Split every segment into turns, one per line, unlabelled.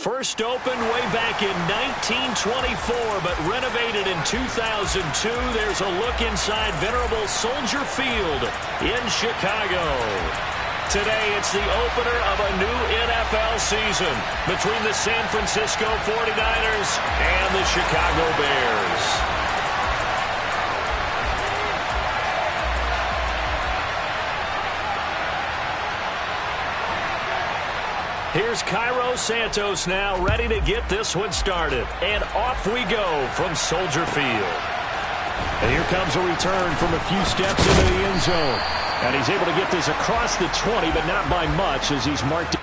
First opened way back in 1924, but renovated in 2002. There's a look inside venerable Soldier Field in Chicago. Today, it's the opener of a new NFL season between the San Francisco 49ers and the Chicago Bears. Here's Cairo Santos now, ready to get this one started. And off we go from Soldier Field. And here comes a return from a few steps into the end zone. And he's able to get this across the 20, but not by much as he's marked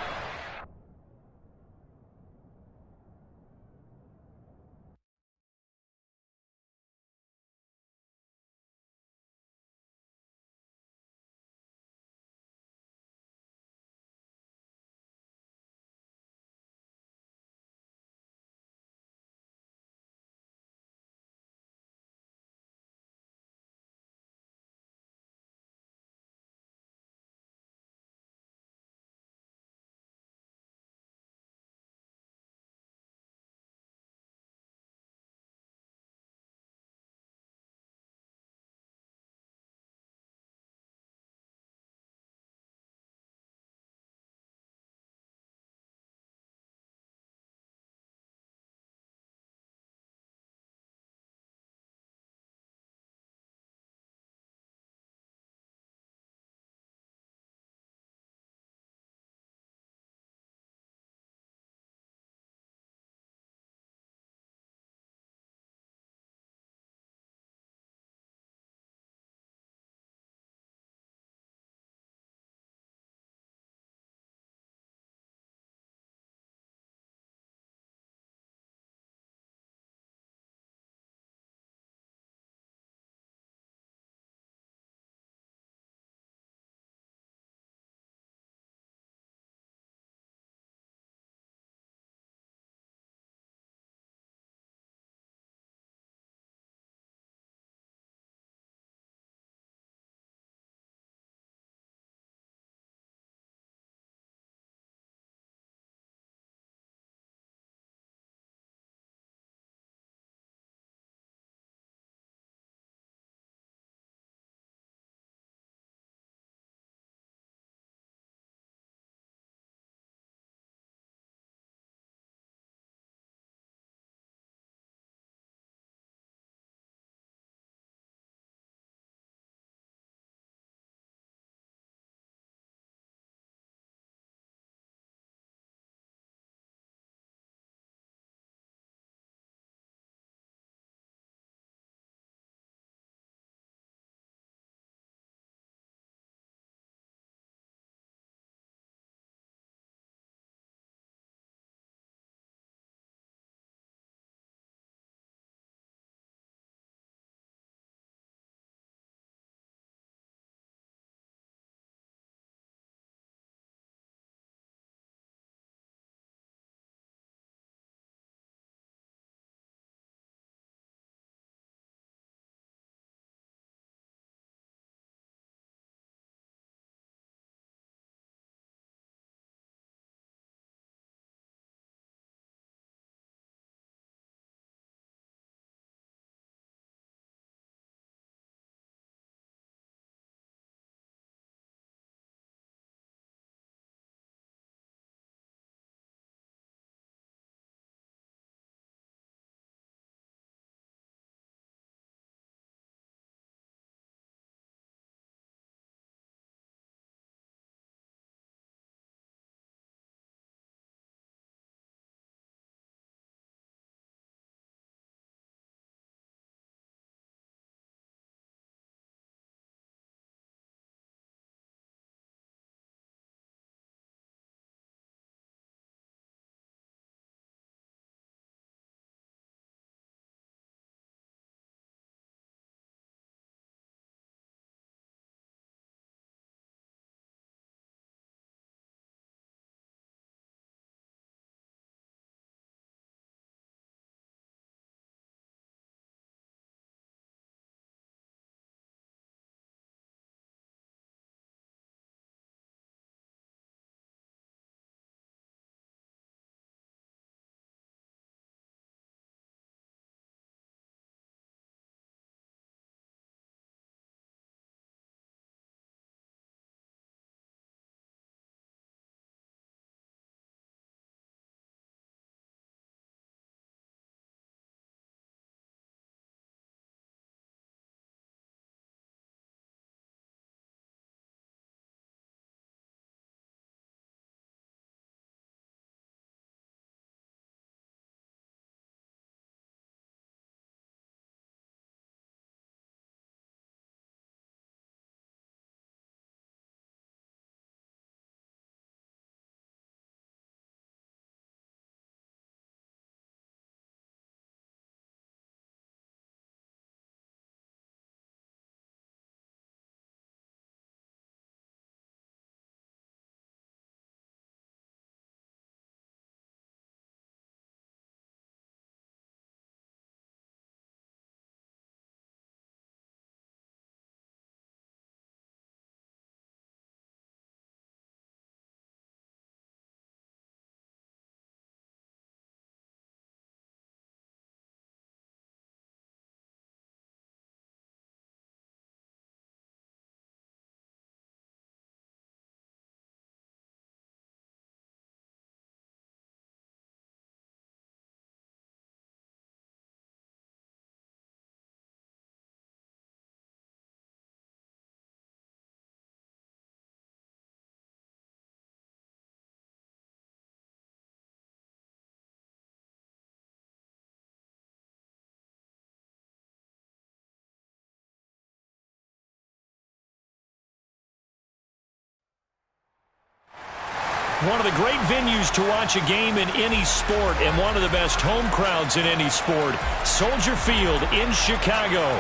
One of the great venues to watch a game in any sport and one of the best home crowds in any sport. Soldier Field in Chicago.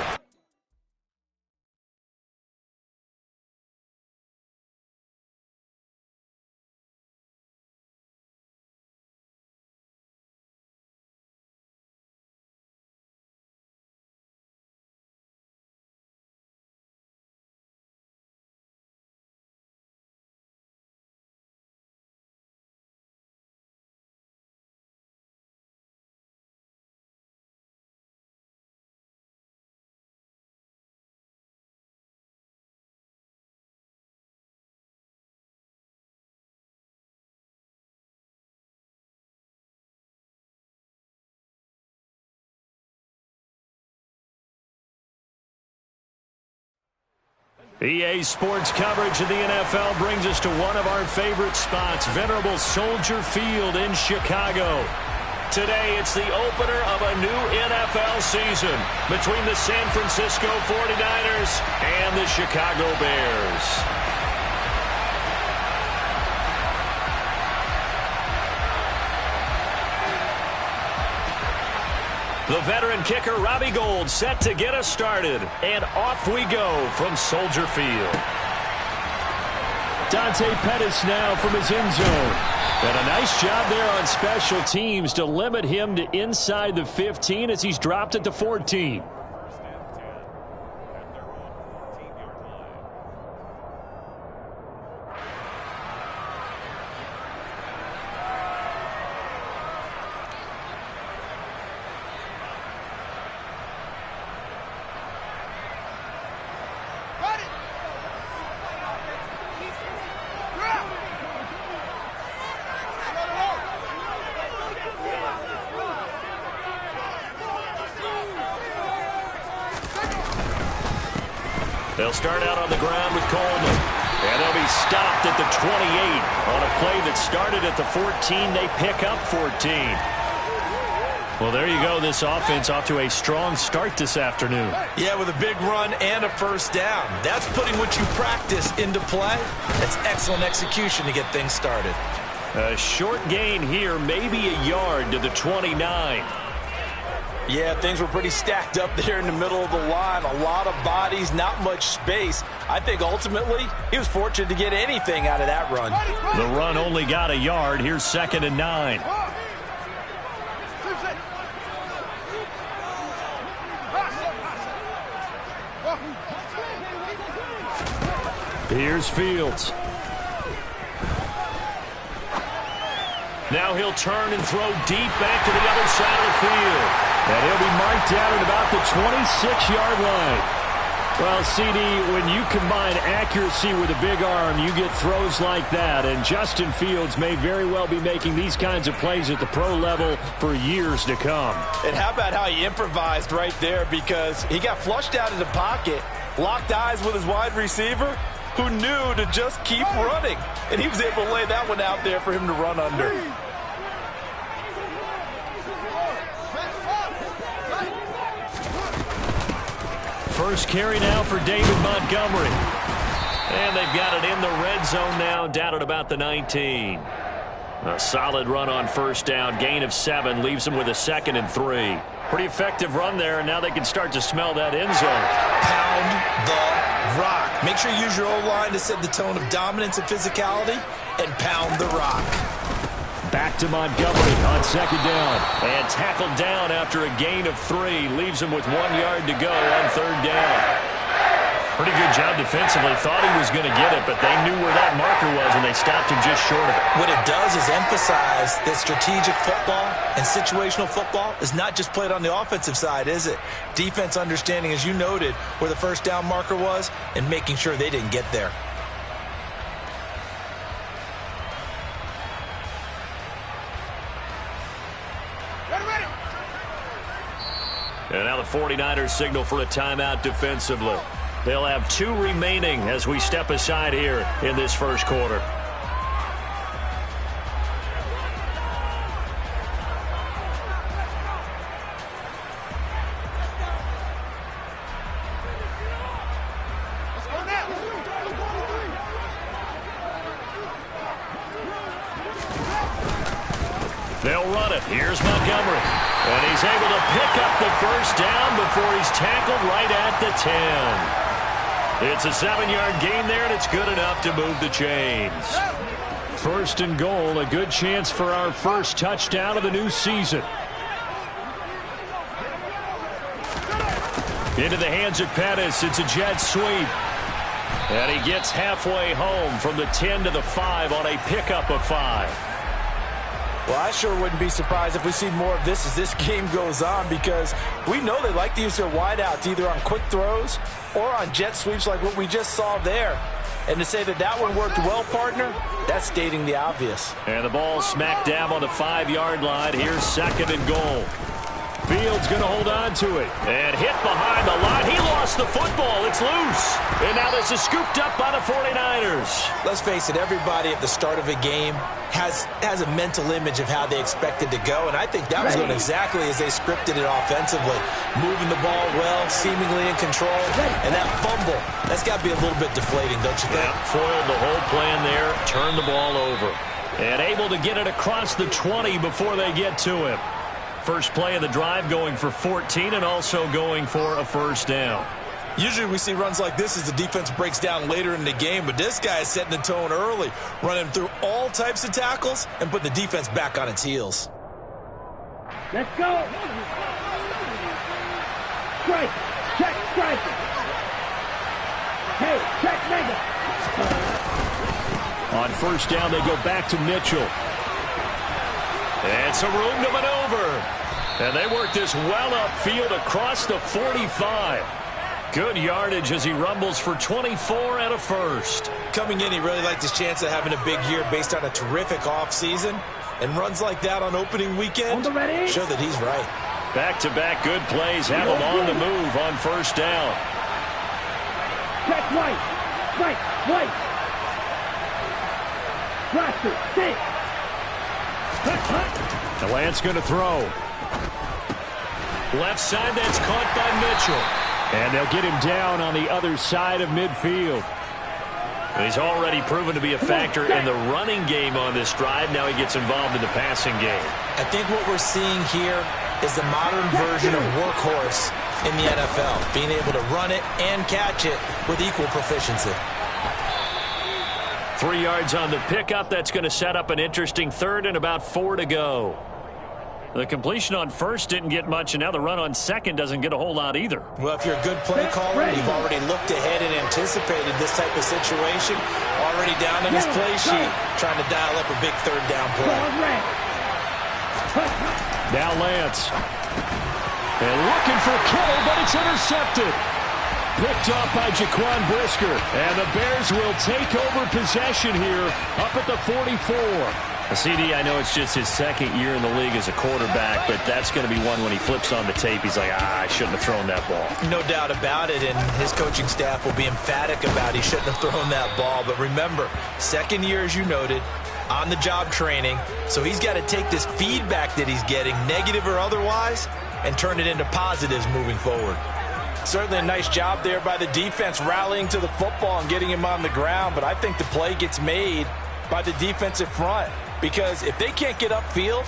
EA Sports coverage of the NFL brings us to one of our favorite spots, venerable Soldier Field in Chicago. Today, it's the opener of a new NFL season between the San Francisco 49ers and the Chicago Bears. The veteran kicker, Robbie Gould, set to get us started. And off we go from Soldier Field. Dante Pettis now from his end zone. And a nice job there on special teams to limit him to inside the 15 as he's dropped at the 14. They'll start out on the ground with Coleman. And they'll be stopped at the 28. On a play that started at the 14, they pick up 14. Well, there you go. This offense off to a strong start this afternoon.
Yeah, with a big run and a first down. That's putting what you practice into play. That's excellent execution to get things started.
A short gain here, maybe a yard to the 29.
Yeah, things were pretty stacked up there in the middle of the line. A lot of bodies, not much space. I think ultimately he was fortunate to get anything out of that run.
The run only got a yard. Here's 2nd and 9. Here's Fields. Now he'll turn and throw deep back to the other side of the field. And he'll be marked down at about the 26-yard line. Well, CD, when you combine accuracy with a big arm, you get throws like that. And Justin Fields may very well be making these kinds of plays at the pro level for years to come.
And how about how he improvised right there, because he got flushed out of the pocket, locked eyes with his wide receiver, who knew to just keep running. And he was able to lay that one out there for him to run under.
First carry now for David Montgomery. And they've got it in the red zone now, down at about the 19. A solid run on first down, gain of 7, leaves them with a 2nd and 3. Pretty effective run there, and now they can start to smell that end zone.
Pound the rock. Make sure you use your O-line to set the tone of dominance and physicality, and pound the rock.
Back to Montgomery on 2nd down. And tackled down after a gain of 3. Leaves him with 1 yard to go on 3rd down. Pretty good job defensively. Thought he was going to get it, but they knew where that marker was, and they stopped him just short of it.
What it does is emphasize that strategic football and situational football is not just played on the offensive side, is it? Defense understanding, as you noted, where the first down marker was and making sure they didn't get there.
And now the 49ers signal for a timeout defensively. They'll have 2 remaining as we step aside here in this first quarter. They'll run it. Here's Montgomery. And he's able to pick up the first down before he's tackled right at the 10. It's a 7-yard gain there, and it's good enough to move the chains. First and goal, a good chance for our first touchdown of the new season. Into the hands of Pettis. It's a jet sweep. And he gets halfway home from the 10 to the 5 on a pickup of 5.
Well, I sure wouldn't be surprised if we see more of this as this game goes on, because we know they like to use their wideouts either on quick throws or on jet sweeps like what we just saw there. And to say that that one worked well, partner, that's stating the obvious.
And the ball smacked down on the 5-yard line. Here's second and goal. Fields going to hold on to it. And hit behind the line. He lost the football. It's loose. And now this is scooped up by the 49ers.
Let's face it, everybody at the start of a game has a mental image of how they expect it to go. And I think that was going exactly as they scripted it offensively. Moving the ball well, seemingly in control. And that fumble, that's got to be a little bit deflating, don't you think?
Yeah, foiled the whole plan there. Turned the ball over. And able to get it across the 20 before they get to him. First play of the drive going for 14 and also going for a first down.
Usually we see runs like this as the defense breaks down later in the game, but this guy is setting the tone early, running through all types of tackles and putting the defense back on its heels.
Let's go. Strike. Check strike. Hey, check mega.
On first down, they go back to Mitchell. And some room to maneuver. And they work this well upfield across the 45. Good yardage as he rumbles for 24 and a first.
Coming in, he really liked his chance of having a big year based on a terrific offseason. And runs like that on opening weekend show that he's right.
Back-to-back good plays have him on the move on first down.
Check White. Right, White. Roster, six.
The Lance going to throw. Left side, that's caught by Mitchell. And they'll get him down on the other side of midfield. He's already proven to be a factor in the running game on this drive. Now he gets involved in the passing game.
I think what we're seeing here is the modern version of workhorse in the NFL, being able to run it and catch it with equal proficiency.
3 yards on the pickup. That's going to set up an interesting third and about 4 to go. The completion on first didn't get much, and now the run on second doesn't get a whole lot either.
Well, if you're a good play caller, you've already looked ahead and anticipated this type of situation. Already down on his play sheet, trying to dial up a big third down play.
Now Lance. And looking for Kittle, but it's intercepted. Picked off by Jaquan Brisker. And the Bears will take over possession here up at the 44. CD, I know it's just his second year in the league as a quarterback, but that's going to be one when he flips on the tape. He's like, I shouldn't have thrown that ball.
No doubt about it, and his coaching staff will be emphatic about he shouldn't have thrown that ball. But remember, second year, as you noted, on-the-job training, so he's got to take this feedback that he's getting, negative or otherwise, and turn it into positives moving forward. Certainly a nice job there by the defense rallying to the football and getting him on the ground, but I think the play gets made by the defensive front. Because if they can't get upfield,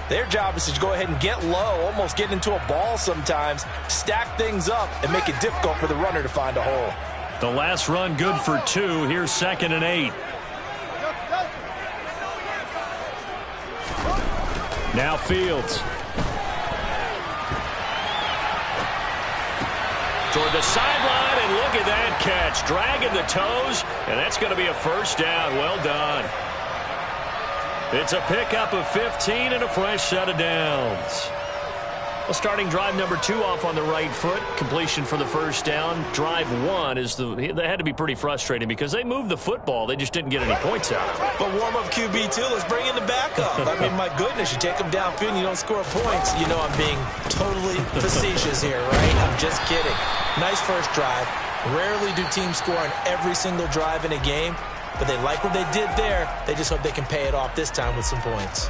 their job is to go ahead and get low, almost get into a ball sometimes, stack things up, and make it difficult for the runner to find a hole.
The last run good for 2. Here's 2nd and 8. Now Fields. Toward the sideline, and look at that catch. Dragging the toes, and that's going to be a first down. Well done. It's a pickup of 15 and a fresh set of downs. Well, starting drive number 2 off on the right foot. Completion for the first down. Drive 1 they had to be pretty frustrating because they moved the football. They just didn't get any points out of it.
But warm-up QB, too. Let's bring in the backup. I mean, my goodness, you take them downfield and you don't score points. You know I'm being totally facetious here, right? I'm just kidding. Nice first drive. Rarely do teams score on every single drive in a game. But they like what they did there. They just hope they can pay it off this time with some points.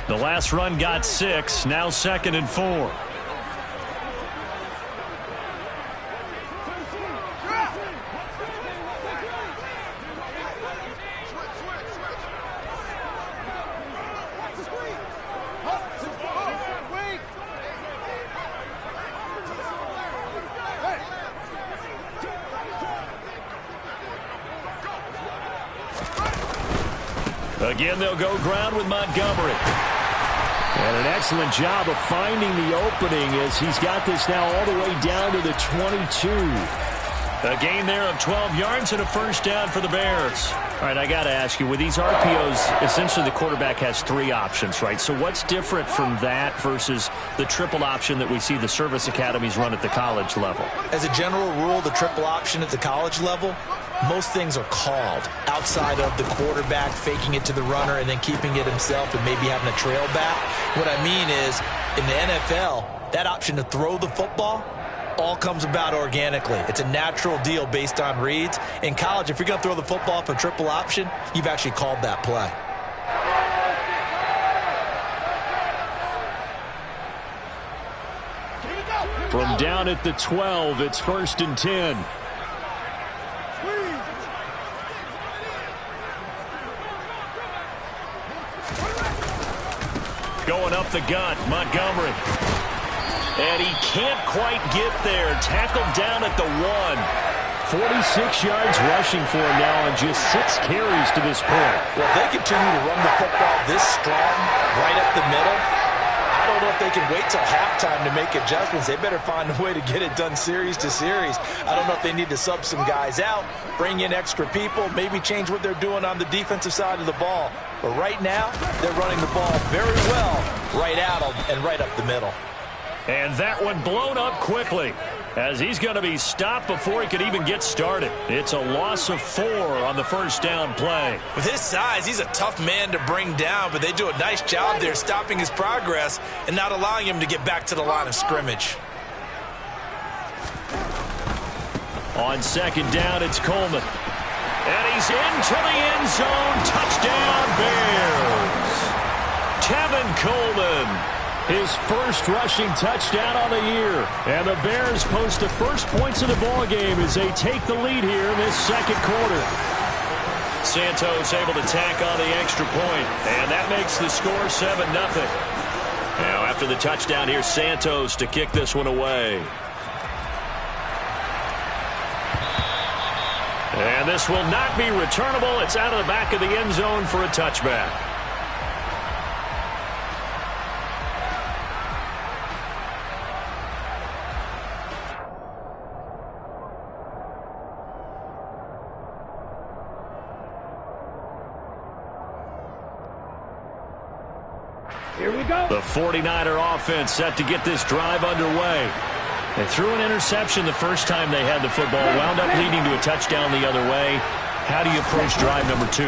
The last run got 6. Now 2nd and 4. Again, they'll go ground with Montgomery. And an excellent job of finding the opening as he's got this now all the way down to the 22. A gain there of 12 yards and a first down for the Bears. All right, I got to ask you, with these RPOs, essentially the quarterback has 3 options, right? So what's different from that versus the triple option that we see the service academies run at the college level?
As a general rule, the triple option at the college level, most things are called outside of the quarterback faking it to the runner and then keeping it himself and maybe having a trail back. What I mean is, in the NFL, that option to throw the football all comes about organically. It's a natural deal based on reads. In college, if you're going to throw the football for triple option, you've actually called that play.
From down at the 12, it's 1st and 10. Going up the gut, Montgomery. And he can't quite get there. Tackled down at the 1. 46 yards rushing for him now on just 6 carries to this point.
Well, if they continue to run the football this strong, right up the middle, I don't know if they can wait till halftime to make adjustments. They better find a way to get it done series to series. I don't know if they need to sub some guys out, bring in extra people, maybe change what they're doing on the defensive side of the ball. But right now, they're running the ball very well right at them and right up the middle.
And that one blown up quickly as he's going to be stopped before he could even get started. It's a loss of 4 on the first down play.
With his size, he's a tough man to bring down, but they do a nice job there stopping his progress and not allowing him to get back to the line of scrimmage.
On 2nd down, it's Coleman. And he's into the end zone. Touchdown, Bears. Tevin Coleman. His first rushing touchdown on the year. And the Bears post the first points of the ballgame as they take the lead here in this 2nd quarter. Santos able to tack on the extra point. And that makes the score 7-0. Now after the touchdown, here's Santos to kick this one away. And this will not be returnable. It's out of the back of the end zone for a touchback.
Here we go.
The 49er offense set to get this drive underway. They threw an interception the first time they had the football, wound up leading to a touchdown the other way. How do you approach drive number 2?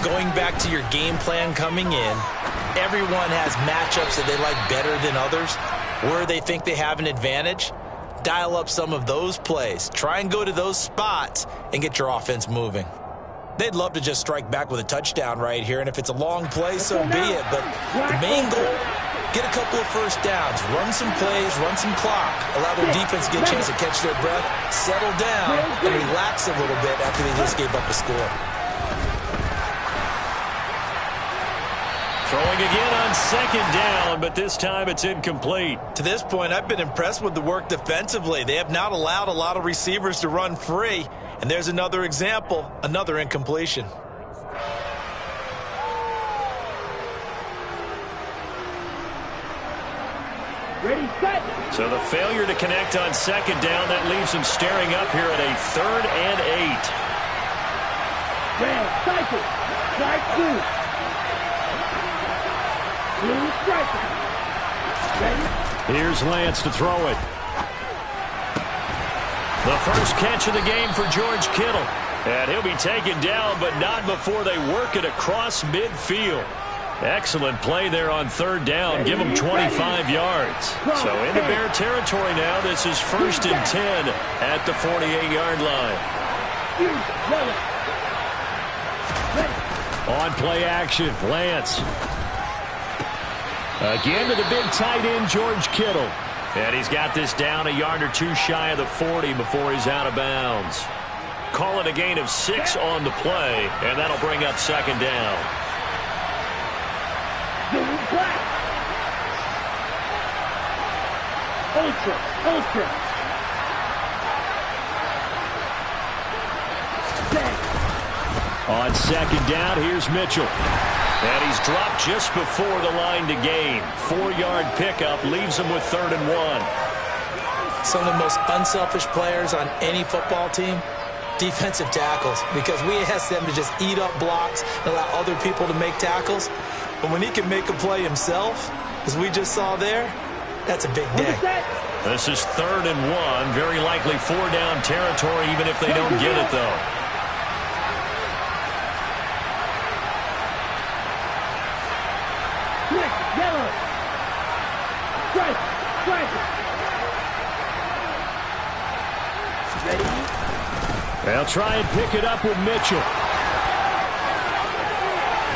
Going back to your game plan coming in, everyone has matchups that they like better than others. Where they think they have an advantage, dial up some of those plays. Try and go to those spots and get your offense moving. They'd love to just strike back with a touchdown right here, and if it's a long play, so be it. But the main goal, get a couple of first downs, run some plays, run some clock, allow their defense to get a chance to catch their breath, settle down, and relax a little bit after they just gave up a score.
Throwing again on 2nd down, but this time it's incomplete.
To this point, I've been impressed with the work defensively. They have not allowed a lot of receivers to run free. And there's another example, another incompletion.
Ready, set.
So the failure to connect on 2nd down, that leaves him staring up here at a 3rd and 8.
Red, cycle. Strike 2. Blue striker. Ready.
Here's Lance to throw it. The first catch of the game for George Kittle. And he'll be taken down, but not before they work it across midfield. Excellent play there on 3rd down. Give him 25 yards. So into Bear territory now. This is 1st and 10 at the 48-yard line. On play action, Lance. Again to the big tight end, George Kittle. And he's got this down a yard or two shy of the 40 before he's out of bounds. Call it a gain of 6 on the play, and that'll bring up second down.
Ultra.
On second down, here's Mitchell. And he's dropped just before the line to gain. 4-yard pickup leaves him with 3rd and 1.
Some of the most unselfish players on any football team, defensive tackles, because we ask them to just eat up blocks and allow other people to make tackles. But when he can make a play himself, as we just saw there, that's a big day.
This is 3rd and 1. Very likely 4-down territory, even if they don't get it, though.
Yellow. Strike. Ready?
They'll try and pick it up with Mitchell.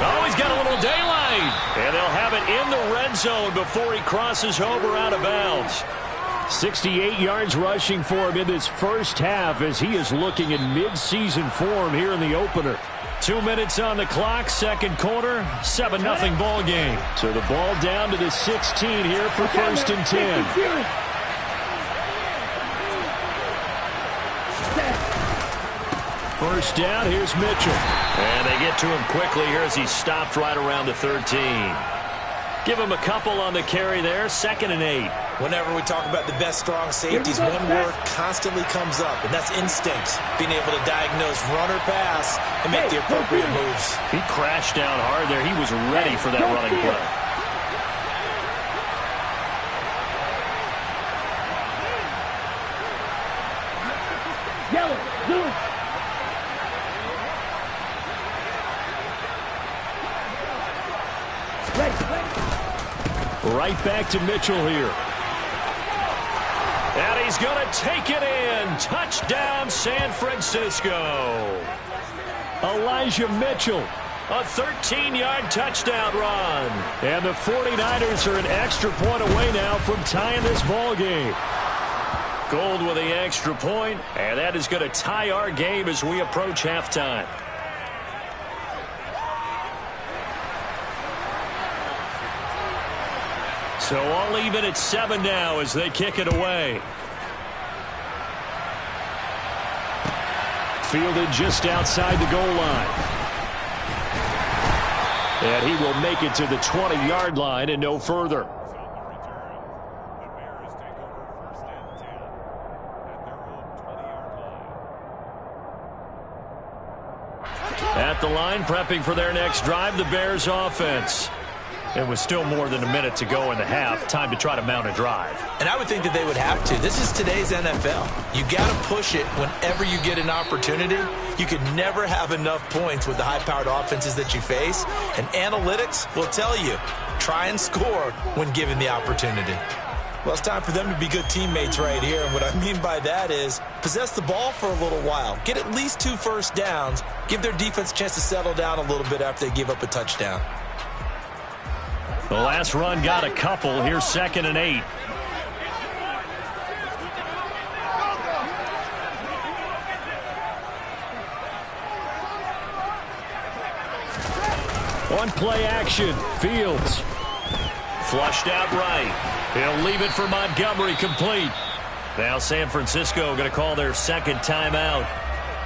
Oh, he's got a little daylight. And they'll have it in the red zone before he crosses over out of bounds. 68 yards rushing for him in this first half as he is looking in mid-season form here in the opener. 2 minutes on the clock, second quarter, 7-0 ball game. So the ball down to the 16 here for 1st and 10. First down, here's Mitchell. And they get to him quickly here as he stopped right around the 13. Give him a couple on the carry there, 2nd and 8.
Whenever we talk about the best strong safeties, one word constantly comes up, and that's instinct. Being able to diagnose run or pass and make the appropriate moves.
He crashed down hard there. He was ready for that running play.
Yellow. Blue.
Right back to Mitchell here. And he's going to take it in. Touchdown, San Francisco. Elijah Mitchell, a 13-yard touchdown run. And the 49ers are an extra point away now from tying this ball game. Gold with the extra point, and that is going to tie our game as we approach halftime. So all even at 7 now as they kick it away. Fielded just outside the goal line. And he will make it to the 20-yard line and no further. At the line, prepping for their next drive, the Bears offense. It was still more than a minute to go in the half. Time to try to mount a drive.
And I would think that they would have to. This is today's NFL. You got to push it whenever you get an opportunity. You could never have enough points with the high-powered offenses that you face. And analytics will tell you, try and score when given the opportunity. Well, it's time for them to be good teammates right here. And what I mean by that is possess the ball for a little while. Get at least 2 first downs. Give their defense a chance to settle down a little bit after they give up a touchdown.
The last run got a couple. Here's 2nd and 8. On play action, Fields. Flushed out right. He'll leave it for Montgomery, complete. Now San Francisco going to call their second timeout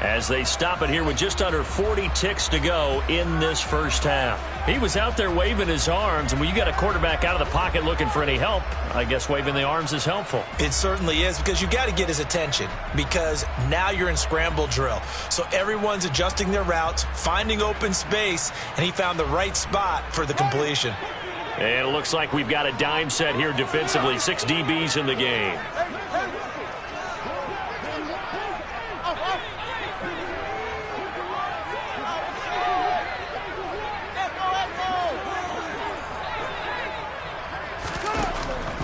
as they stop it here with just under 40 ticks to go in this first half. He was out there waving his arms, and when you got a quarterback out of the pocket looking for any help, I guess waving the arms is helpful.
It certainly is, because you got to get his attention, because now you're in scramble drill. So everyone's adjusting their routes, finding open space, and he found the right spot for the completion.
And it looks like we've got a dime set here defensively. 6 DBs in the game.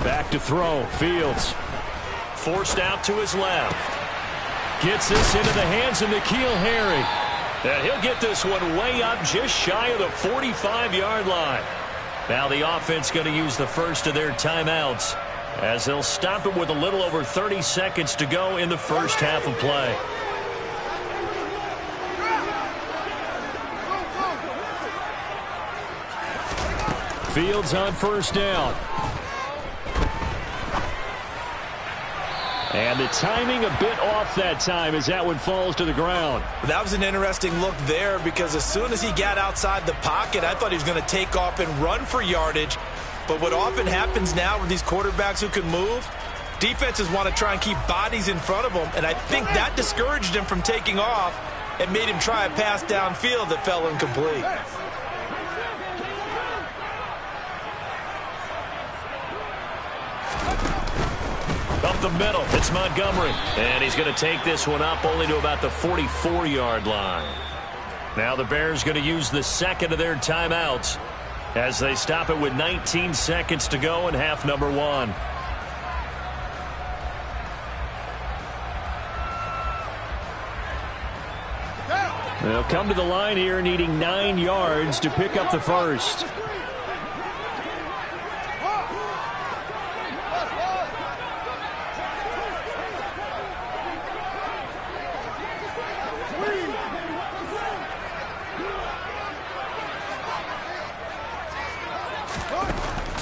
Back to throw. Fields. Forced out to his left. Gets this into the hands of N'Keal Harry. And he'll get this one way up just shy of the 45-yard line. Now the offense going to use the first of their timeouts as they'll stop it with a little over 30 seconds to go in the first half of play. Fields on first down. And the timing a bit off that time as that one falls to the ground.
That was an interesting look there because as soon as he got outside the pocket, I thought he was going to take off and run for yardage. But what often happens now with these quarterbacks who can move, defenses want to try and keep bodies in front of them. And I think that discouraged him from taking off and made him try a pass downfield that fell incomplete.
Up the middle, it's Montgomery. And he's going to take this one up only to about the 44-yard line. Now the Bears going to use the second of their timeouts as they stop it with 19 seconds to go in half number one. They'll come to the line here needing 9 yards to pick up the first.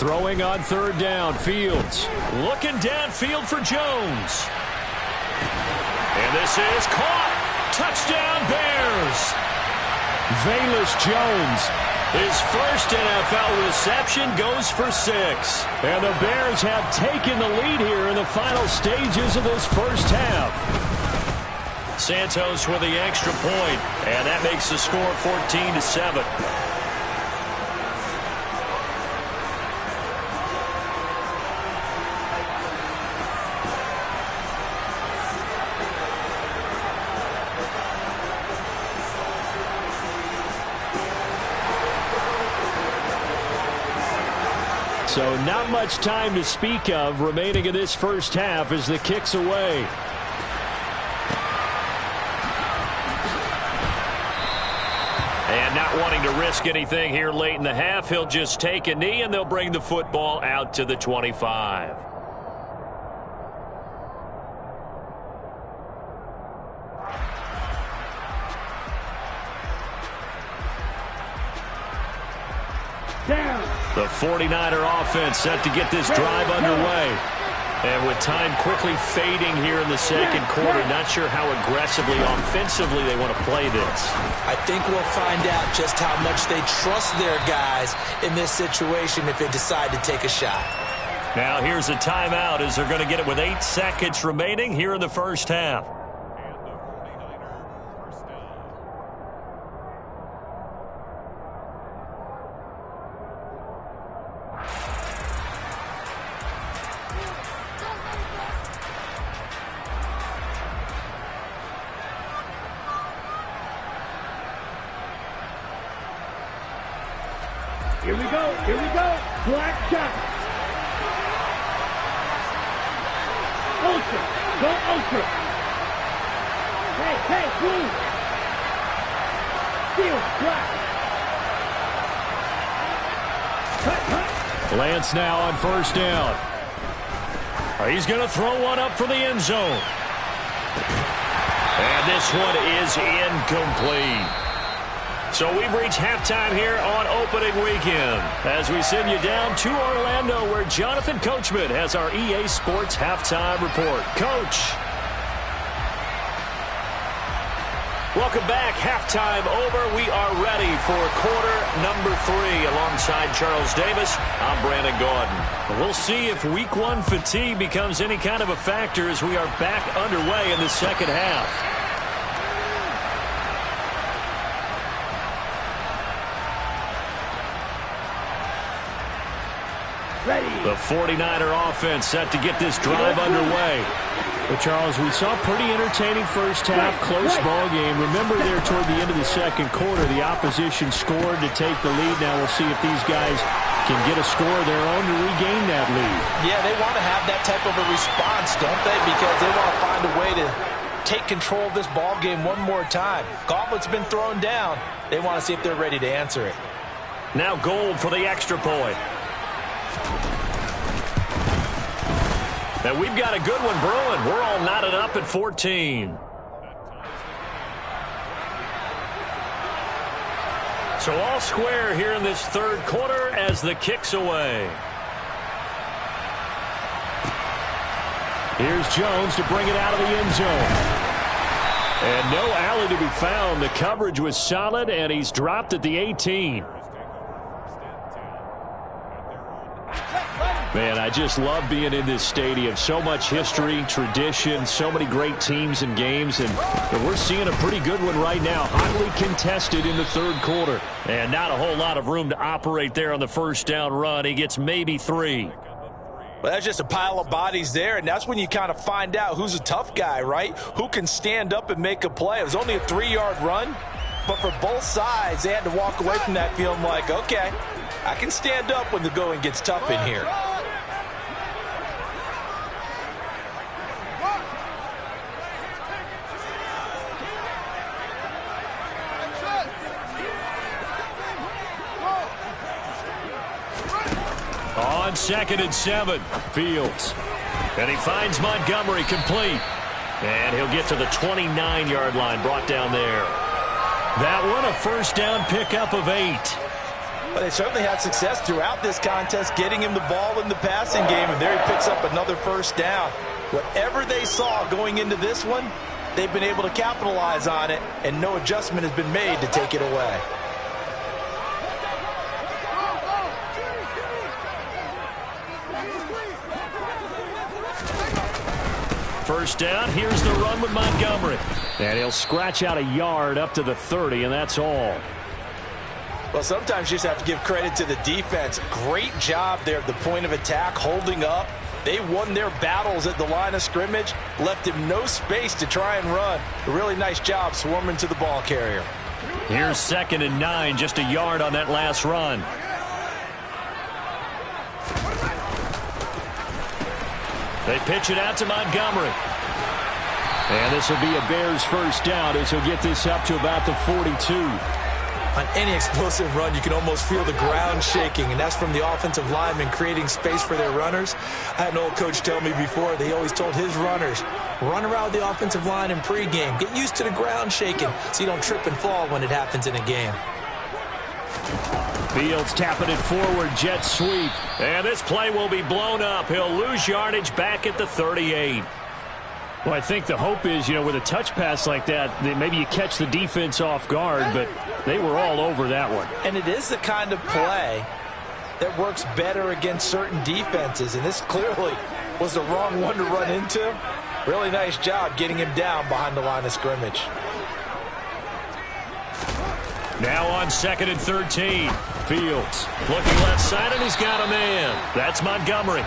Throwing on third down, Fields. Looking downfield for Jones. And this is caught. Touchdown, Bears. Velus Jones. His first NFL reception goes for 6. And the Bears have taken the lead here in the final stages of this first half. Santos with the extra point, and that makes the score 14-7. So not much time to speak of remaining in this first half as the kick's away. And not wanting to risk anything here late in the half, he'll just take a knee and they'll bring the football out to the 25. The 49er offense set to get this drive underway. And with time quickly fading here in the second quarter, not sure how aggressively, offensively they want to play this.
I think we'll find out just how much they trust their guys in this situation if they decide to take a shot.
Now here's a timeout as they're going to get it with 8 seconds remaining here in the first half.
Here we go, black shot. Ultra, go ultra. Hey, blue. Field, black. Cut.
Lance now on first down. He's going to throw one up for the end zone. And this one is incomplete. So we've reached halftime here on opening weekend as we send you down to Orlando where Jonathan Coachman has our EA Sports halftime report. Coach. Welcome back. Halftime over. We are ready for quarter number 3 alongside Charles Davis. I'm Brandon Gordon. We'll see if week 1 fatigue becomes any kind of a factor as we are back underway in the second half. The 49er offense set to get this drive underway. Well, Charles, we saw a pretty entertaining first half, close ball game. Remember there toward the end of the second quarter, the opposition scored to take the lead. Now we'll see if these guys can get a score of their own to regain that lead.
Yeah, they want to have that type of a response, don't they? Because they want to find a way to take control of this ball game one more time. Gauntlet's been thrown down. They want to see if they're ready to answer it.
Now Gold for the extra point. And we've got a good one brewing. We're all knotted up at 14. So all square here in this third quarter as the kick's away. Here's Jones to bring it out of the end zone. And no alley to be found. The coverage was solid, and he's dropped at the 18. Man, I just love being in this stadium. So much history, tradition, so many great teams and games, and we're seeing a pretty good one right now. Hotly contested in the third quarter. And not a whole lot of room to operate there on the first down run. He gets maybe 3.
Well, that's just a pile of bodies there, and that's when you kind of find out who's a tough guy, right? Who can stand up and make a play. It was only a 3-yard run, but for both sides, they had to walk away from that feeling like, okay, I can stand up when the going gets tough in here.
On 2nd and 7, Fields. And he finds Montgomery complete. And he'll get to the 29-yard line, brought down there. That one a first down pickup of 8.
But they certainly had success throughout this contest, getting him the ball in the passing game, and there he picks up another first down. Whatever they saw going into this one, they've been able to capitalize on it, and no adjustment has been made to take it away.
First down, here's the run with Montgomery. And he'll scratch out a yard up to the 30, and that's all.
Well, sometimes you just have to give credit to the defense. Great job there at the point of attack, holding up. They won their battles at the line of scrimmage, left him no space to try and run. A really nice job swarming to the ball carrier.
Here's 2nd and 9, just a yard on that last run. They pitch it out to Montgomery. And this will be a Bears first down as he'll get this up to about the 42.
On any explosive run, you can almost feel the ground shaking, and that's from the offensive linemen creating space for their runners. I had an old coach tell me before, they always told his runners, run around the offensive line in pregame. Get used to the ground shaking so you don't trip and fall when it happens in a game.
Fields tapping it forward, jet sweep. And this play will be blown up. He'll lose yardage back at the 38. Well, I think the hope is, with a touch pass like that maybe you catch the defense off guard, but they were all over that one.
And it is the kind of play that works better against certain defenses, and this clearly was the wrong one to run into. Really nice job getting him down behind the line of scrimmage.
Now on 2nd and 13. Fields looking left side, and he's got a man. That's Montgomery.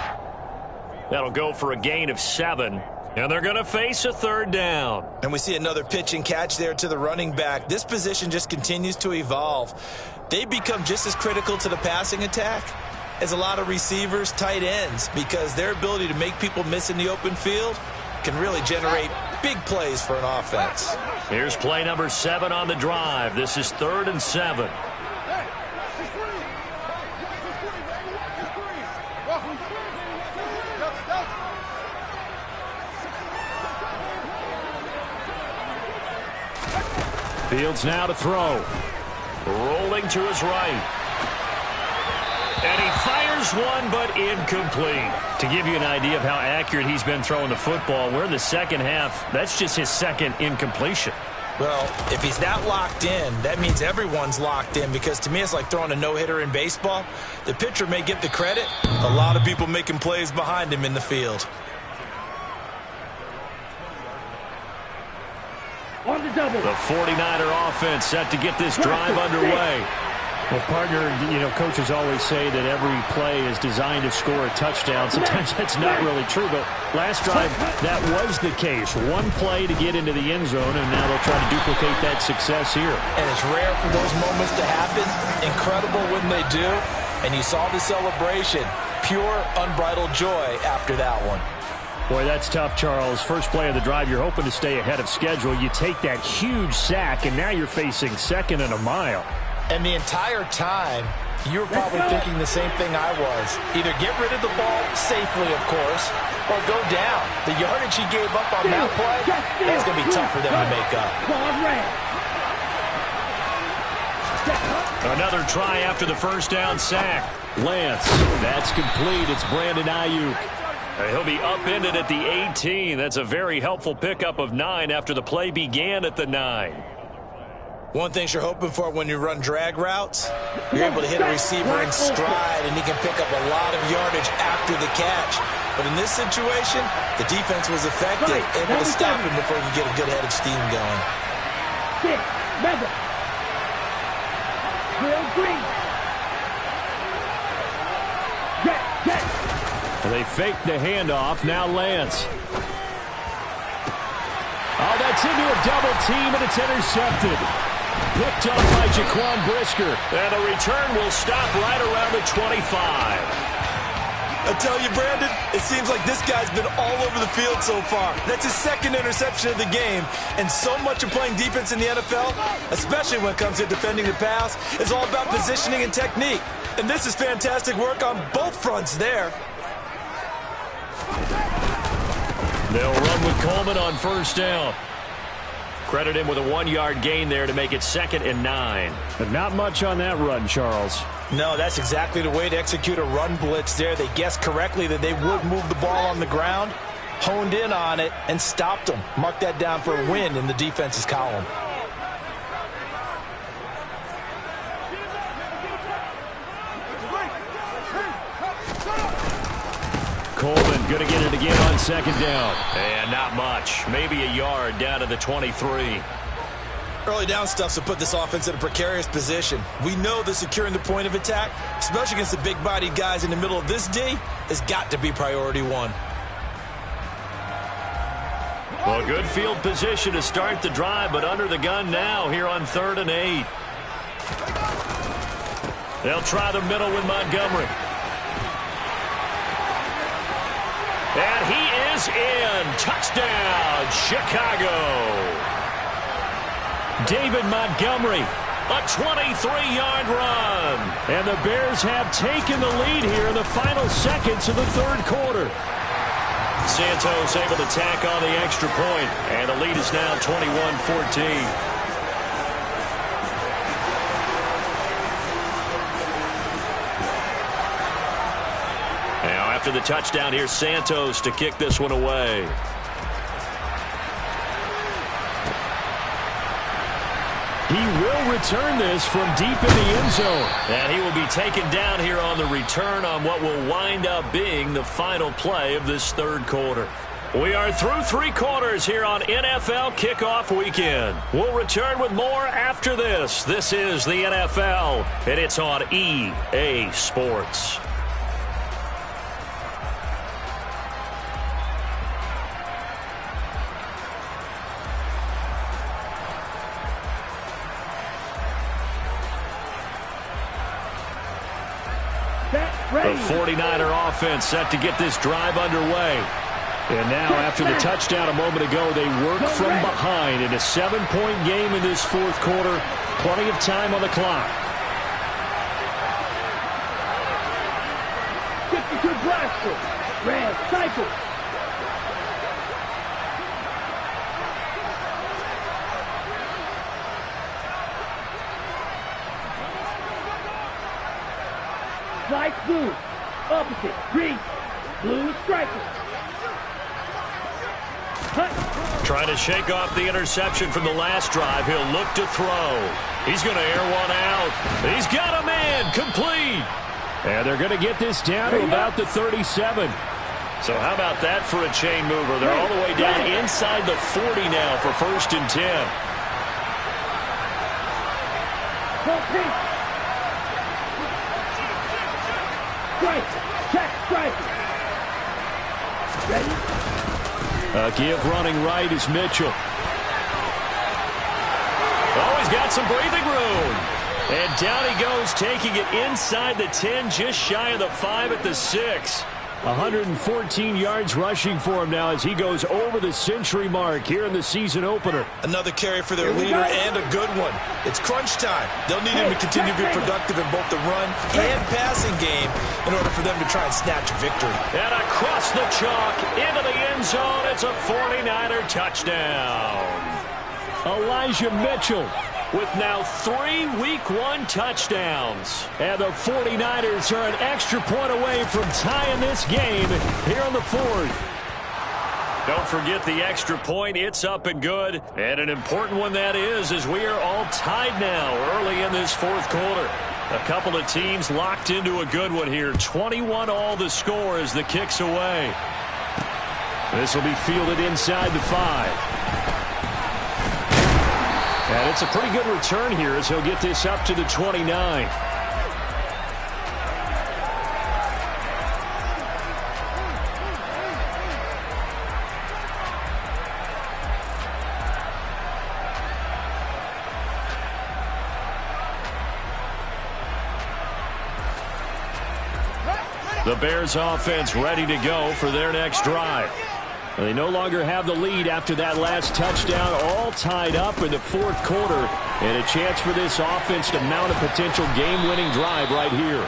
That'll go for a gain of 7. And they're going to face a third down.
And we see another pitch and catch there to the running back. This position just continues to evolve. They become just as critical to the passing attack as a lot of receivers, tight ends, because their ability to make people miss in the open field can really generate big plays for an offense.
Here's play number 7 on the drive. This is 3rd and 7. Fields now to throw. Rolling to his right. And he fires one, but incomplete. To give you an idea of how accurate he's been throwing the football, we're in the second half. That's just his second incompletion.
Well, if he's not locked in, that means everyone's locked in, because to me it's like throwing a no-hitter in baseball. The pitcher may get the credit. A lot of people making plays behind him in the field.
On the double.
The 49er offense set to get this drive underway.
Well, partner, coaches always say that every play is designed to score a touchdown. Sometimes that's not really true, but last drive, that was the case. One play to get into the end zone, and now they'll try to duplicate that success here.
And it's rare for those moments to happen. Incredible when they do. And you saw the celebration. Pure, unbridled joy after that one.
Boy, that's tough, Charles. First play of the drive, you're hoping to stay ahead of schedule. You take that huge sack, and now you're facing 2nd and a mile.
And the entire time, You're probably thinking the same thing I was. Either get rid of the ball safely, of course, or go down. The yardage he gave up on that play, that's going to be tough for them to make up.
Another try after the first down sack.
Lance, that's complete. It's Brandon Ayuk.
He'll be upended at the 18. That's a very helpful pickup of 9 after the play began at the 9.
One thing you're hoping for when you run drag routes, you're able to hit a receiver in stride, and he can pick up a lot of yardage after the catch. But in this situation, the defense was effective, able to stop him before he could get a good head of steam going.
They fake the handoff. Now Lance. Oh, that's into a double team, and it's intercepted. Picked up by Jaquan Brisker.
And the return will stop right around the 25.
I tell you, Brandon, it seems like this guy's been all over the field so far. That's his second interception of the game. And so much of playing defense in the NFL, especially when it comes to defending the pass, is all about positioning and technique. And this is fantastic work on both fronts there.
They'll run with Coleman on first down. Credit him with a 1-yard gain there to make it 2nd and 9.
But not much on that run, Charles.
No, that's exactly the way to execute a run blitz there. They guessed correctly that they would move the ball on the ground, honed in on it, and stopped them. Mark that down for a win in the defense's column.
Coleman going to get it again on 2nd down.
And not much. Maybe a yard down to the 23.
Early down stuffs will put this offense in a precarious position. We know that securing the point of attack, especially against the big-bodied guys in the middle of this D, has got to be priority 1.
Well, good field position to start the drive, but under the gun now here on 3rd and 8. They'll try the middle with Montgomery. And he is in. Touchdown, Chicago. David Montgomery, a 23-yard run.
And the Bears have taken the lead here in the final seconds of the 3rd quarter.
Santos able to tack on the extra point, and the lead is now 21-14. After the touchdown, here's Santos to kick this one away.
He will return this from deep in the end zone.
And he will be taken down here on the return on what will wind up being the final play of this 3rd quarter. We are through 3 quarters here on NFL Kickoff Weekend. We'll return with more after this. This is the NFL, and it's on EA Sports. The 49er offense set to get this drive underway.
And now, after the touchdown a moment ago, they work from behind in a 7-point game in this 4th quarter. Plenty of time on the clock.
52 blaster. Red cycle. Light blue, opposite, green, blue striker.
Trying to shake off the interception from the last drive. He'll look to throw. He's going to air one out. He's got a man complete.
And they're going to get this down to about the 37.
So how about that for a chain mover? They're all the way down inside the 40 now for 1st and 10.
Check, strike. Ready?
A give running right is Mitchell.
Oh, he's got some breathing room. And down he goes, taking it inside the 10, just shy of the 5 at the 6.
114 yards rushing for him now as he goes over the century mark here in the season opener.
Another carry for their leader and a good one. It's crunch time. They'll need him to continue to be productive in both the run and passing game in order for them to try and snatch a victory.
And across the chalk into the end zone, it's a 49er touchdown.
Elijah Mitchell
with now 3 Week 1 touchdowns.
And the 49ers are an extra point away from tying this game here in the fourth.
Don't forget the extra point. It's up and good. And an important one that is, as we are all tied now early in this fourth quarter. A couple of teams locked into a good one here. 21 all the score as the kick's away. This will be fielded inside the 5. And it's a pretty good return here as he'll get this up to the 29. The Bears offense ready to go for their next drive. They no longer have the lead after that last touchdown, all tied up in the fourth quarter. And a chance for this offense to mount a potential game-winning drive right here.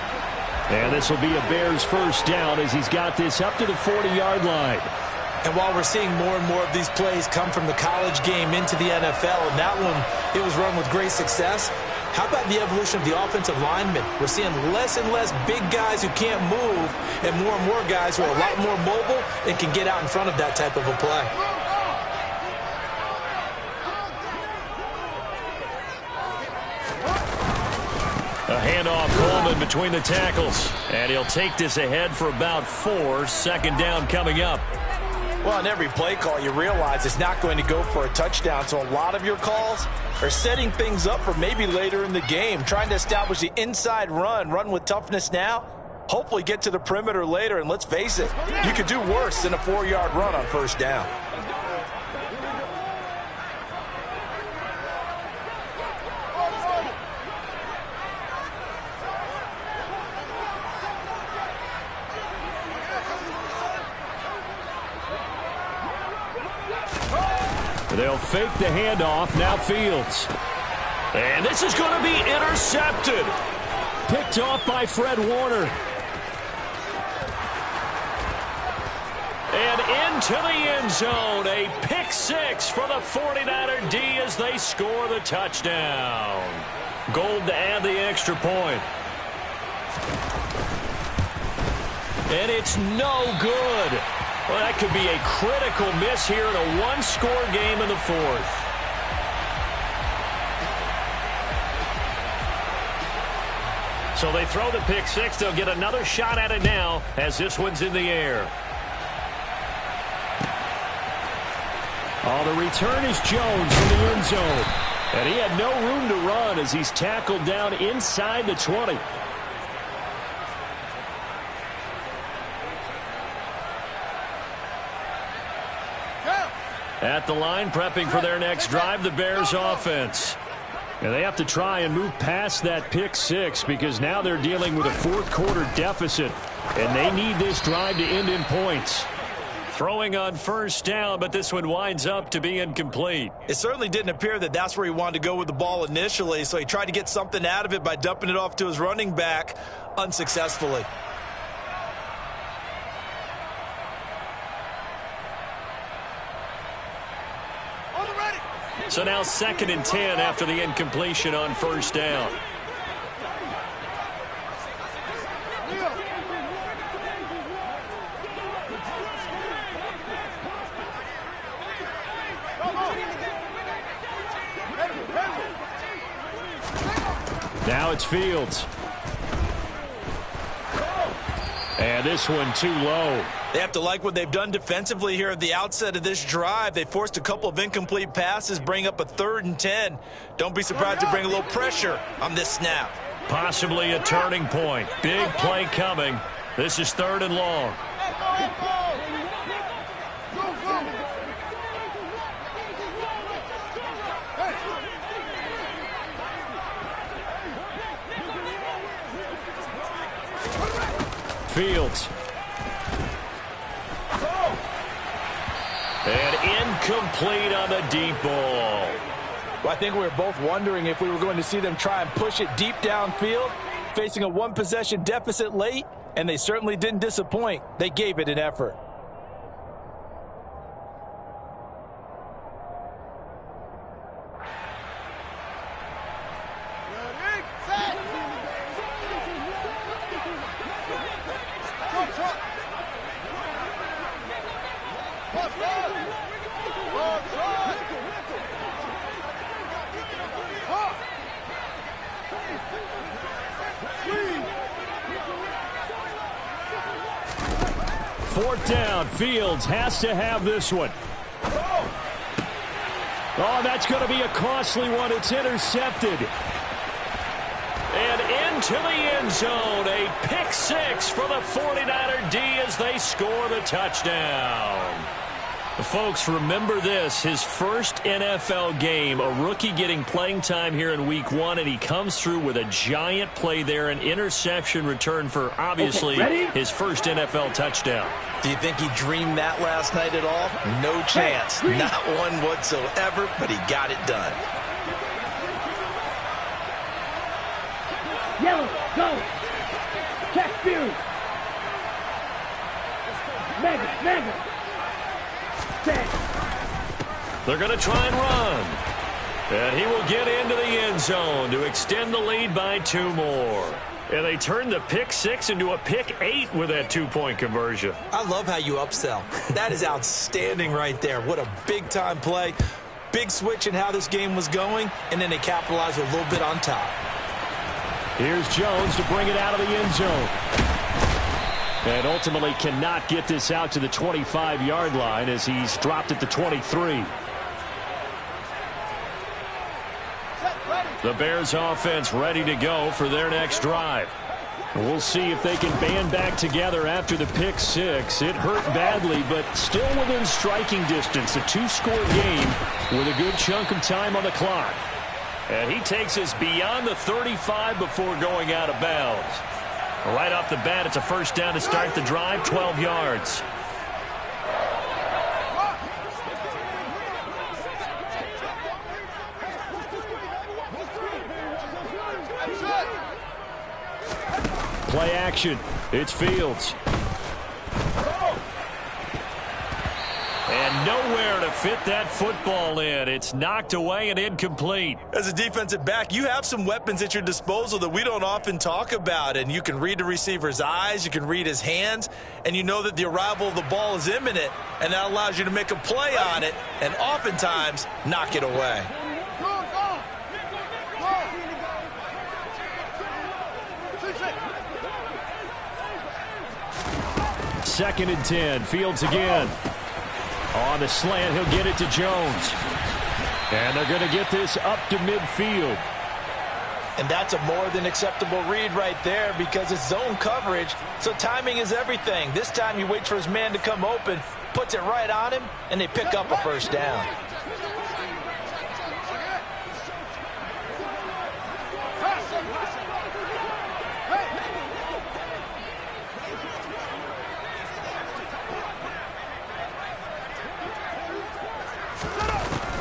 And this will be a Bears first down as he's got this up to the 40-yard line.
And while we're seeing more and more of these plays come from the college game into the NFL, and that one, it was run with great success, how about the evolution of the offensive linemen? We're seeing less and less big guys who can't move and more guys who are a lot more mobile and can get out in front of that type of a play.
A handoff, Coleman between the tackles. And he'll take this ahead for about 4. Second down coming up.
Well, on every play call, you realize it's not going to go for a touchdown. So a lot of your calls are setting things up for maybe later in the game, trying to establish the inside run with toughness now, hopefully get to the perimeter later. And let's face it, you could do worse than a 4-yard run on first down.
They'll fake the handoff. Now Fields. And this is going to be intercepted.
Picked off by Fred Warner.
And into the end zone. A pick 6 for the 49er D as they score the touchdown. Gold to add the extra point. And it's no good. Well, that could be a critical miss here in a one-score game in the fourth. So they throw the pick 6. They'll get another shot at it now as this one's in the air.
Oh, the return is Jones in the end zone. And he had no room to run as he's tackled down inside the 20.
At the line, prepping for their next drive, the Bears offense.
And they have to try and move past that pick 6 because now they're dealing with a fourth quarter deficit. And they need this drive to end in points.
Throwing on first down, but this one winds up to be incomplete.
It certainly didn't appear that that's where he wanted to go with the ball initially, so he tried to get something out of it by dumping it off to his running back unsuccessfully.
So now 2nd and 10 after the incompletion on first down.
Now it's Fields.
And this one too low.
They have to like what they've done defensively here at the outset of this drive. They forced a couple of incomplete passes, bring up a 3rd and 10. Don't be surprised to bring a little pressure on this snap.
Possibly a turning point. Big play coming. This is 3rd and long.
Fields.
And incomplete on the deep ball.
Well, I think we were both wondering if we were going to see them try and push it deep downfield, facing a one-possession deficit late, and they certainly didn't disappoint. They gave it an effort.
Fourth down. Fields has to have this one. Oh, that's going to be a costly one. It's intercepted.
And into the end zone. A pick six for the 49er D as they score the touchdown. Folks, remember this, his first NFL game, a rookie getting playing time here in week one, and he comes through with a giant play there, an interception return for, obviously, his first NFL touchdown.
Do you think he dreamed that last night at all? No chance. Not one whatsoever, but he got it done.
Yellow, go. Check Fury. Mega.
They're going to try and run. And he will get into the end zone to extend the lead by 2 more. And they turned the pick six into a pick 8 with that 2-point conversion.
I love how you upsell. That is outstanding right there. What a big-time play. Big switch in how this game was going, and then they capitalized a little bit on top.
Here's Jones to bring it out of the end zone. And ultimately cannot get this out to the 25-yard line as he's dropped at the 23. The Bears offense ready to go for their next drive. We'll see if they can band back together after the pick six. It hurt badly, but still within striking distance. A 2-score game with a good chunk of time on the clock.
And he takes us beyond the 35 before going out of bounds. Right off the bat, it's a first down to start the drive, 12 yards.
Play action. It's Fields.
And nowhere to fit that football in. It's knocked away and incomplete.
As a defensive back, you have some weapons at your disposal that we don't often talk about. And you can read the receiver's eyes, you can read his hands, and you know that the arrival of the ball is imminent, and that allows you to make a play on it and oftentimes knock it away.
Second and 10. Fields again. On the slant, he'll get it to Jones. And they're going to get this up to midfield.
And that's a more than acceptable read right there because it's zone coverage, so timing is everything. This time he waits for his man to come open, puts it right on him, and they pick up a first down.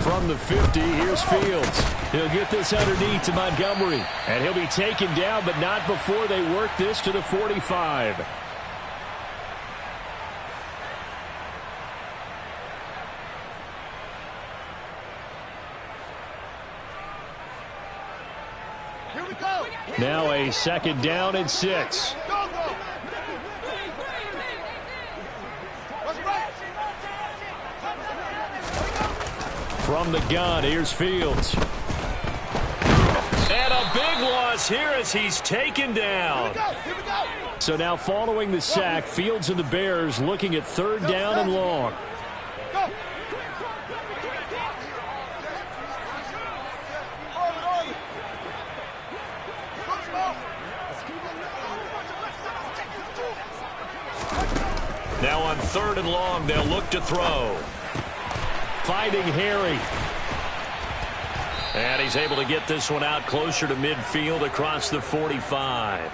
From the 50, here's Fields. He'll get this underneath to Montgomery. And he'll be taken down, but not before they work this to the 45.
Here we go.
Now a second down and 6. From the gun, here's Fields.
And a big loss here as he's taken down.
Here we go.
So now following the sack, Fields and the Bears looking at third down and long.
Go.
Now on third and long, they'll look to throw.
Finding Harry.
And he's able to get this one out closer to midfield across the 45.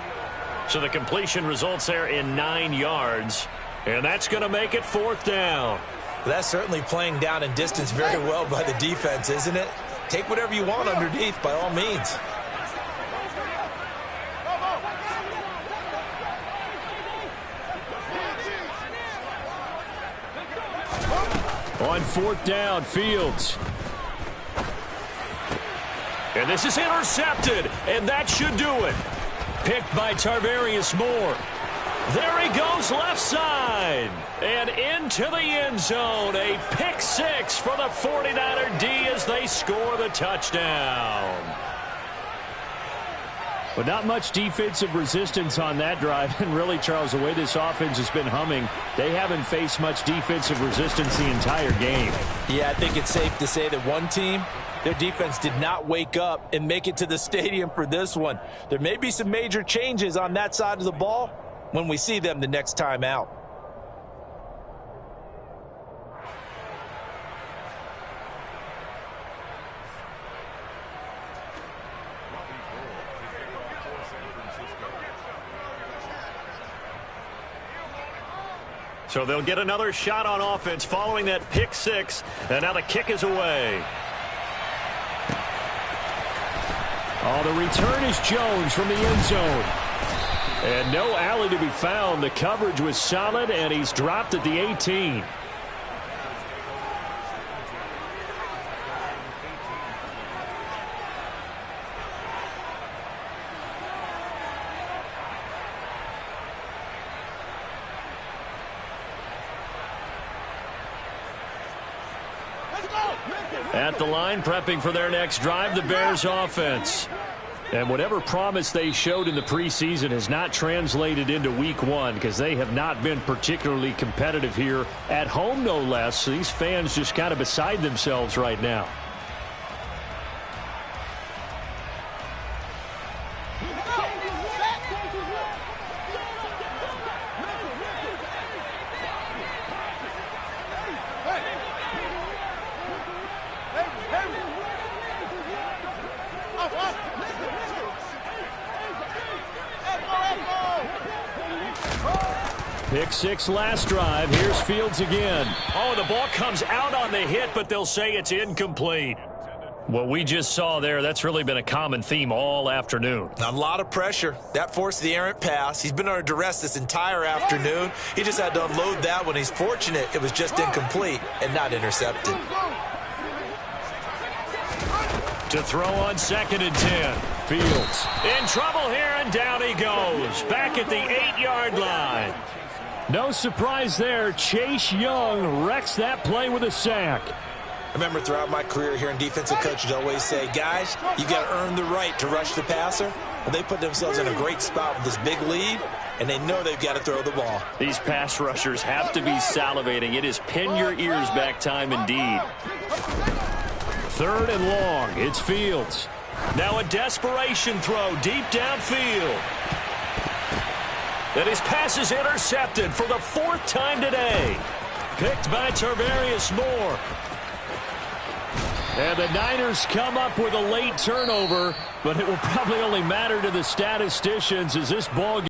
So the completion results there in 9 yards. And that's going to make it fourth down.
That's certainly playing down in distance very well by the defense, isn't it? Take whatever you want underneath, by all means.
On fourth down, Fields.
And this is intercepted, and that should do it. Picked by Tarvarius Moore. There he goes left side. And into the end zone. A pick six for the 49er D as they score the touchdown.
But not much defensive resistance on that drive. And really, Charles, the way this offense has been humming, they haven't faced much defensive resistance the entire game.
Yeah, I think it's safe to say that one team, their defense did not wake up and make it to the stadium for this one. There may be some major changes on that side of the ball when we see them the next time out.
So they'll get another shot on offense following that pick six. And now the kick is away.
Oh, the return is Jones from the end zone. And no alley to be found. The coverage was solid, and he's dropped at the 18.
At the line, prepping for their next drive, the Bears offense.
And whatever promise they showed in the preseason has not translated into week one because they have not been particularly competitive here at home, no less. So these fans just kind of beside themselves right now. Pick six last drive. Here's Fields again.
Oh, the ball comes out on the hit, but they'll say it's incomplete. What we just saw there, that's really been a common theme all afternoon.
A lot of pressure. That forced the errant pass. He's been under duress this entire afternoon. He just had to unload that one. He's fortunate it was just incomplete and not intercepted.
To throw on 2nd and 10.
Fields.
In trouble here, and down he goes. Back at the 8-yard line.
No surprise there. Chase Young wrecks that play with a sack.
I remember throughout my career hearing defensive coaches always say, guys, you got to earn the right to rush the passer. Well, they put themselves in a great spot with this big lead, and they know they've got to throw the ball.
These pass rushers have to be salivating. It is pin your ears back time indeed.
3rd and long. It's Fields.
Now a desperation throw deep downfield. And his pass is intercepted for the 4th time today. Picked by Tarvarius Moore.
And the Niners come up with a late turnover, but it will probably only matter to the statisticians as this ball